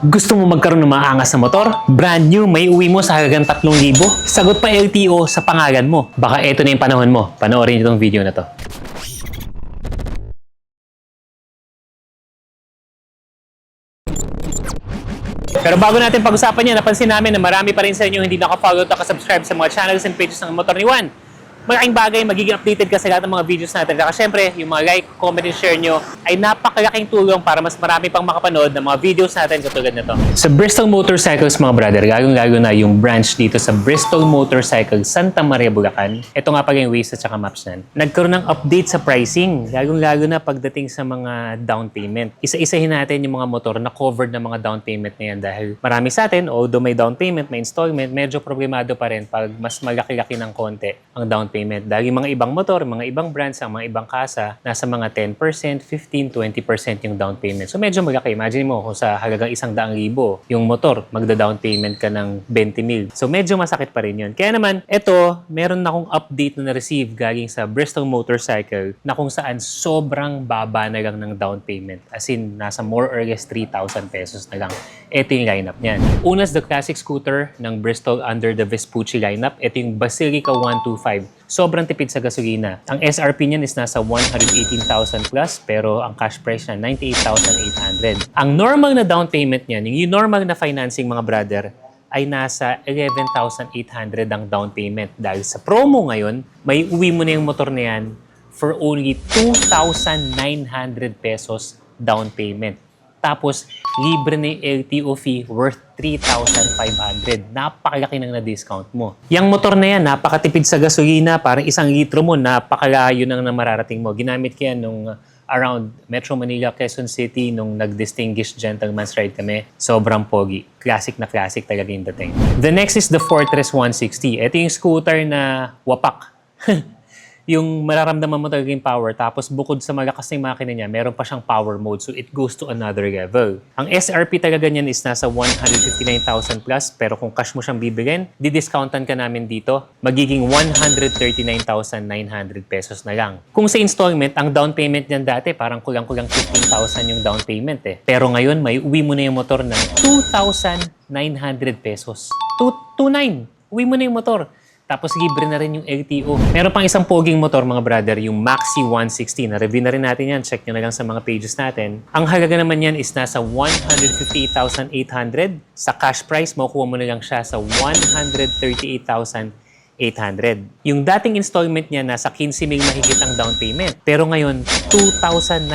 Gusto mo magkaroon ng maangas na motor? Brand new, may uwi mo sa halagang 3,000? Sagot pa LTO sa pangalan mo. Baka eto na yung panahon mo. Panoorin niyo itong video na to. Pero bago natin pag-usapan yan, napansin namin na marami pa rin sa inyo hindi naka-follow at naka-subscribe sa mga channels and pages ng Motor ni Juan. Malaking bagay, magiging updated ka sa lahat ng mga videos natin. Kaya syempre, yung mga like, comment, and share nyo ay napakalaking tulong para mas marami pang makapanood ng mga videos natin katulad nito. Sa Bristol Motorcycles mga brother, lalo na yung branch dito sa Bristol Motorcycles Santa Maria, Bulacan. Ito nga pala yung Waze at saka maps nan. Nagkaroon ng update sa pricing, lalo na pagdating sa mga down payment. Isa-isahin natin yung mga motor na covered ng mga down payment na yan dahil marami sa atin, although may down payment, may installment, medyo problemado pa rin pag mas malaki-laki ng konti ang down payment. Dahil yung mga ibang motor, mga ibang brands, ang mga ibang kasa, nasa mga 10%, 15%, 20% yung down payment. So medyo malaki. Imagine mo kung sa halagang 100,000 yung motor, magda-down payment ka ng 20,000. So medyo masakit pa rin yun. Kaya naman, eto, meron na akong update na na-receive galing sa Bristol Motorcycle na kung saan sobrang baba na lang ng down payment. As in, nasa more or less 3,000 pesos na lang. Ito yung lineup niyan. Una's the classic scooter ng Bristol under the Vespucci lineup. Ito yung Basilica 125. Sobrang tipid sa gasolina. Ang SRP niyan is nasa 118,000 plus pero ang cash price niya 98,800. Ang normal na down payment niyan, yung normal na financing mga brother, ay nasa 11,800 ang down payment. Dahil sa promo ngayon, may uwi mo na yung motor na yan for only 2,900 pesos down payment. Tapos, libre na yung LTO fee worth 3,500. Napakalaki nang na-discount mo. Yang motor na yan, napakatipid sa gasolina. Parang 1 litro mo, napakalayo nang mararating mo. Ginamit ko yan nung around Metro Manila, Quezon City, nung nag-distinguished gentleman's ride kami. Sobrang pogi. Classic na classic talaga yung dating. The next is the Fortress 160. Ito yung scooter na wapak. Yung mararamdaman mo talaga yung power, tapos bukod sa malakas na makina niya, meron pa siyang power mode, so it goes to another level. Ang SRP talaga niyan is nasa 159,000 plus, pero kung cash mo siyang bibilin, didiscountan ka namin dito, magiging 139,900 pesos na lang. Kung sa installment, ang down payment niyan dati, parang kulang-kulang 15,000 yung down payment eh. Pero ngayon, may uwi mo na yung motor ng 2,900 pesos. 2,900. Uwi mo na yung motor. Tapos libre na rin yung LTO. Meron pang isang poging motor mga brother, yung Maxi 160. Na-review na rin natin yan. Check nyo na lang sa mga pages natin. Ang halaga naman yan is nasa 158,800. Sa cash price, makukuha mo na lang siya sa 138,800. Yung dating installment niya, nasa 15,000 mahigit ang down payment. Pero ngayon, 2,900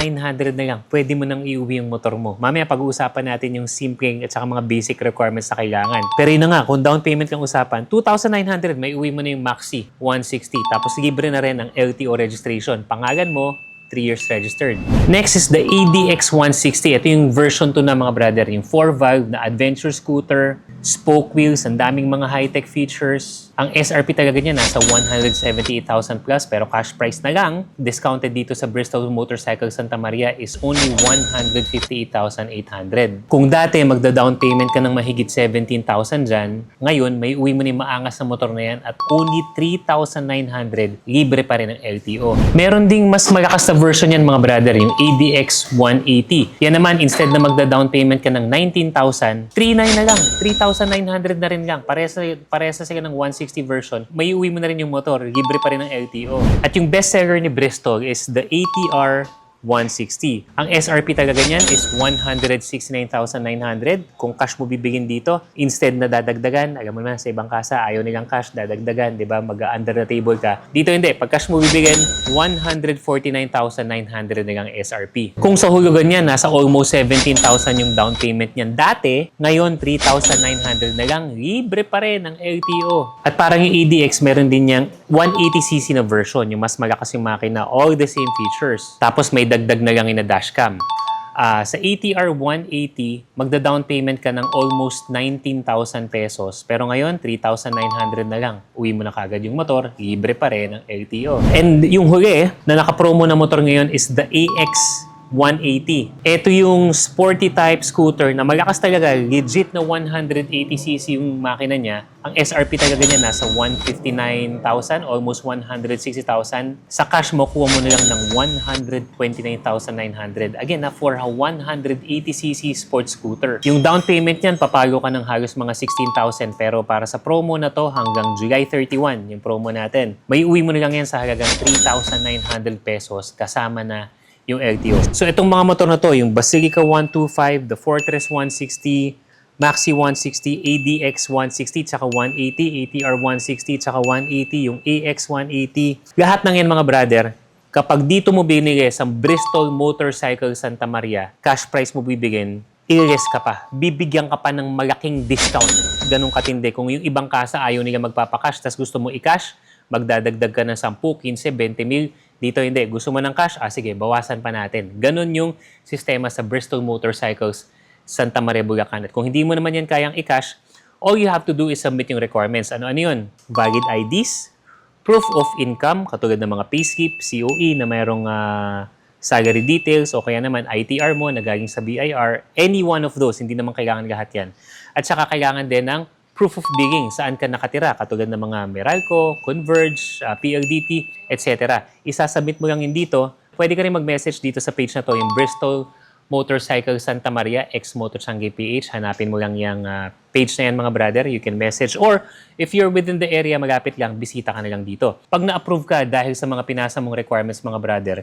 na lang. Pwede mo nang iuwi yung motor mo. Mamaya pag-uusapan natin yung simpleng at saka mga basic requirements na kailangan. Pero yun na nga, kung down payment lang usapan, 2,900, may uwi mo na yung Maxi 160. Tapos libre na rin ang LTO registration. Pangalan mo, 3 years registered. Next is the ADX 160. Ito yung version 2 na mga brother. Yung 4-valve na adventure scooter, spoke wheels, ang daming mga high-tech features. Ang SRP talaga niya nasa 178,000 plus pero cash price na lang. Discounted dito sa Bristol Motorcycle Santa Maria is only 158,800. Kung dati magda-down payment ka ng mahigit 17,000 dyan, ngayon may uwi mo na yung maangas na motor na yan at only 3,900. Libre pa rin ang LTO. Meron ding mas malakas na version yan mga brother, yung ADX 180. Yan naman, instead na magda-down payment ka ng 19,000, 3,900 na lang. 3,900 na rin lang. Paresa sila ng 160 version. May uwi mo na rin yung motor. Libre pa rin ang LTO. At yung best seller ni Bristol is the ATR 160. Ang SRP talaga niyan is 169,900. Kung cash mo bibigyan dito, instead na dadagdagan, alam mo naman sa ibang kasa, ayaw nilang cash, dadagdagan, di ba? Mag-under the table ka. Dito hindi. Pag cash mo bibigyan, 149,900 na lang SRP. Kung sa hulugan niyan, nasa almost 17,000 yung down payment niyan. Dati, ngayon 3,900 na lang. Libre pa rin ang LTO. At parang yung ADX, meron din niyang 180cc na version, yung mas malakas yung makina, all the same features. Tapos may dagdag na lang na dashcam. Sa ATR 180, magda-down payment ka ng almost 19,000 pesos. Pero ngayon, 3,900 na lang. Uwi mo na kagad yung motor, libre pa rin ang LTO. And yung huli na nakapromo na motor ngayon is the AX 180. Ito yung sporty type scooter na malakas talaga, legit na 180cc yung makina niya. Ang SRP talaga niya nasa 159,000, almost 160,000. Sa cash mo, kuha mo na lang ng 129,900. Again, na for a 180cc sports scooter. Yung down payment niyan, papalo ka ng halos mga 16,000. Pero para sa promo na to, hanggang July 31, yung promo natin, may uwi mo na lang yan sa halagang 3,900 pesos kasama na yung LTO. So itong mga motor na to, yung Basilica 125, the Fortress 160, Maxi 160, ADX 160, tsaka 180, ATR 160, tsaka 180, yung AX 180. Lahat ng yan mga brother, kapag dito mo binili sa Bristol Motorcycle Santa Maria, cash price mo bibigyan, i-less ka pa. Bibigyan ka pa ng malaking discount. Ganun katindi. Kung yung ibang kasa ayaw nila magpapacash, tas gusto mo i-cash, magdadagdag ka ng 10, 15, 20 mil. Dito hindi. Gusto mo ng cash? Sige, bawasan pa natin. Ganun yung sistema sa Bristol Motorcycles Santa Maria, Bulacan. At kung hindi mo naman yan kayang i-cash, all you have to do is submit yung requirements. Ano yun? Valid IDs, proof of income, katulad ng mga payslip, COE na mayroong salary details, o kaya naman ITR mo na galing sa BIR. Any one of those, hindi naman kailangan lahat yan. At saka kailangan din ng proof of billing, saan ka nakatira, katulad ng mga Meralco, Converge, PLDT, etc. Isasubmit mo lang yun dito. Pwede ka rin mag-message dito sa page na to, yung Bristol Motorcycle Santa Maria, ex-Moto Changi PH. Hanapin mo lang yung page na yan mga brother. You can message. Or if you're within the area, malapit lang, bisita ka na lang dito. Pag na-approve ka dahil sa mga pinasa mong requirements mga brother,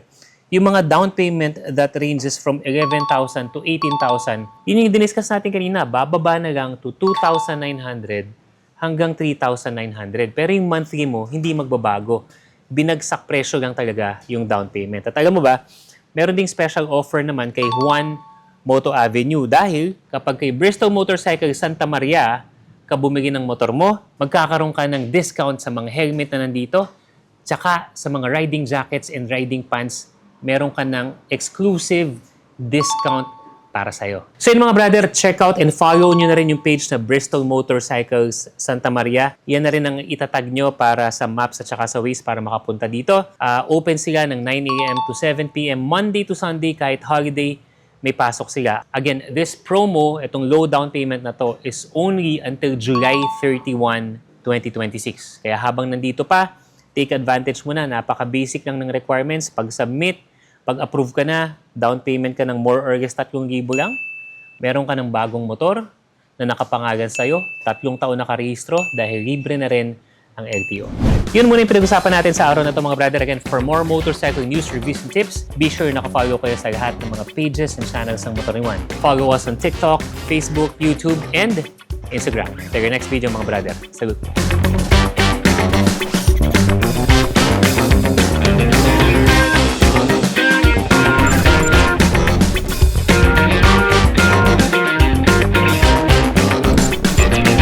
yung mga down payment that ranges from 11,000 to 18,000, yun yung diniscuss natin kanina, bababa na lang to 2,900 hanggang 3,900. Pero yung monthly mo, hindi magbabago. Binagsak presyo lang talaga yung down payment. At alam mo ba, meron ding special offer naman kay Juan Moto Avenue dahil kapag kay Bristol Motorcycle Santa Maria ka bumili ng motor mo, magkakaroon ka ng discount sa mga helmet na nandito, tsaka sa mga riding jackets and riding pants, meron ka ng exclusive discount para sa'yo. So yun mga brother, check out and follow nyo na rin yung page na Bristol Motorcycles Santa Maria. Yan na rin ang itatag nyo para sa maps at saka sa Waze para makapunta dito. Open sila ng 9 a.m. to 7 p.m. Monday to Sunday, kahit holiday, may pasok sila. Again, this promo, itong low down payment na to, is only until July 31, 2026. Kaya habang nandito pa, take advantage mo na. Napaka-basic lang ng requirements. Pag-submit, pag-approve ka na, down payment ka ng more or less 3,000 lang, meron ka ng bagong motor na nakapangalan sa'yo, 3 taon nakarehistro dahil libre na rin ang LTO. Yun muna yung pinag-usapan natin sa araw na ito mga brother. Again, for more motorcycle news, reviews, and tips, be sure nakafollow kayo sa lahat ng mga pages and channels ng Motor ni Juan. Follow us on TikTok, Facebook, YouTube, and Instagram. Till your next video mga brother. Salute!